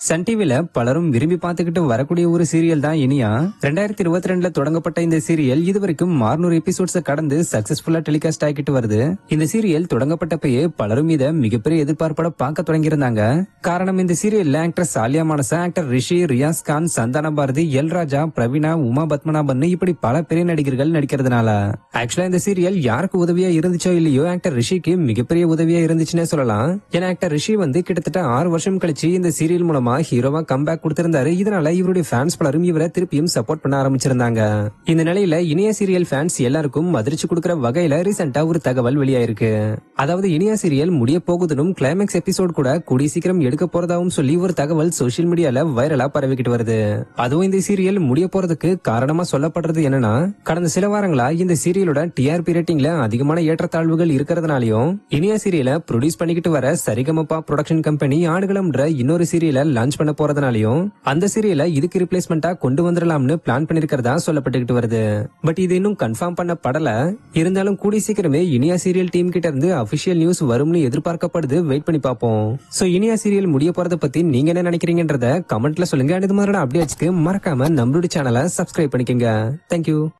Sun டிவில பலரும் விரும்பி பார்த்துக்கிட்டு வரக்கூடிய ஒரு சீரியல் தான் இனியா. 2022ல தொடங்கப்பட்ட இந்த சீரியல் இதுவரைக்கும் 600 எபிசோட்ஸ் கடந்து சக்சஸ்ஃபுல்லா டெலிகாஸ்ட் ஆகிட்டு வருது. இந்த சீரியல் தொடங்கப்பட்டப்பயே பலரும் இதை மிகப்பெரிய எதிர்பார்ப்போட பார்க்க தொடங்கியிருந்தாங்க. காரணம், இந்த சீரியல்ல ஆக்டர் சாலியா மானசா, ஆக்டர் ரிஷி, ரியாஸ் கான், சந்தான பாரதி, எல் ராஜா, பிரவீனா, உமா பத்மநாபன் இப்படி பல பெரிய நடிகர்கள் நடிக்கிறதுனால ஆக்சுவலா இந்த சீரியல் யாருக்கு உதவியா இருந்துச்சோ இல்லையோ ஆக்டர் ரிஷிக்கு மிகப்பெரிய உதவியா இருந்துச்சுன்னே சொல்லலாம். ஏன்னா ஆக்டர் ரிஷி கிட்டத்தட்ட 6 வருஷம் கழிச்சு இந்த சீரியல் மூலமா ஹீரோவா கம்பேக் கொடுத்திருந்தாரு. இதனால இவருடைய ஃபேன்ஸ் பலரும் இவரை திருப்பியும் சப்போர்ட் பண்ண ஆரம்பிச்சிருந்தாங்க. இந்த நிலையில இனியா சீரியல் ஃபேன்ஸ் எல்லாருக்கும் அதிர்ச்சி கொடுக்கிற வகையில ரீசெண்டா ஒரு தகவல் வெளியாயிருக்கு. அதாவது இனியா சீரியல் முடிய போகுதுன்னு கிளைமேக்ஸ் எபிசோட் கூட கூடிய சீக்கிரம் எடுக்க போறதாவும் சொல்லி ஒரு தகவல் சோசியல் மீடியால வைரலா பரவிக்கிட்டு வருது. அதுவும் இந்த சீரியல் முடிய போறதுக்கு காரணமா சொல்லப்படுறது என்னன்னா, கடந்த சில வாரங்களா இந்த சீரியலோட டிஆர்பி ரேட்டிங்ல அதிகமான ஏற்றத்தாழ்வுகள் இருக்கிறதுனாலயும் இனியா சீரியலை ப்ரொடியூஸ் பண்ணிக்கிட்டு வர சரிகமபா ப்ரொடக்ஷன் கம்பெனி ஆடுகளம்ன்ற இன்னொரு சீரியலை லான்ச் பண்ண போறதுனாலயும் அந்த சீரியலை இதுக்கு ரிப்ளேஸ்மெண்டா கொண்டு வந்துடலாம்னு பிளான் பண்ணிருக்கிறதா சொல்லப்பட்டுக்கிட்டு வருது. பட் இது இன்னும் கன்ஃபார்ம் பண்ணப்படல. இருந்தாலும் கூடிய சீக்கிரமே இனியா சீரியல் டீம் கிட்ட இருந்து அபிஷியல் நியூஸ் வரும்னு எதிர்பார்க்கப்படுது. வெயிட் பண்ணி பார்ப்போம். சோ இனியா சீரியல் முடிய போறத பத்தி நீங்க என்ன நினைக்கிறீங்கன்றத கமெண்ட்ல சொல்லுங்க. இது மாதிரி அப்டேட்ஸ்க்கு மறக்காம நம்மளுடைய சேனலை சப்ஸ்கிரைப் பண்ணிக்கங்க. தேங்க்யூ.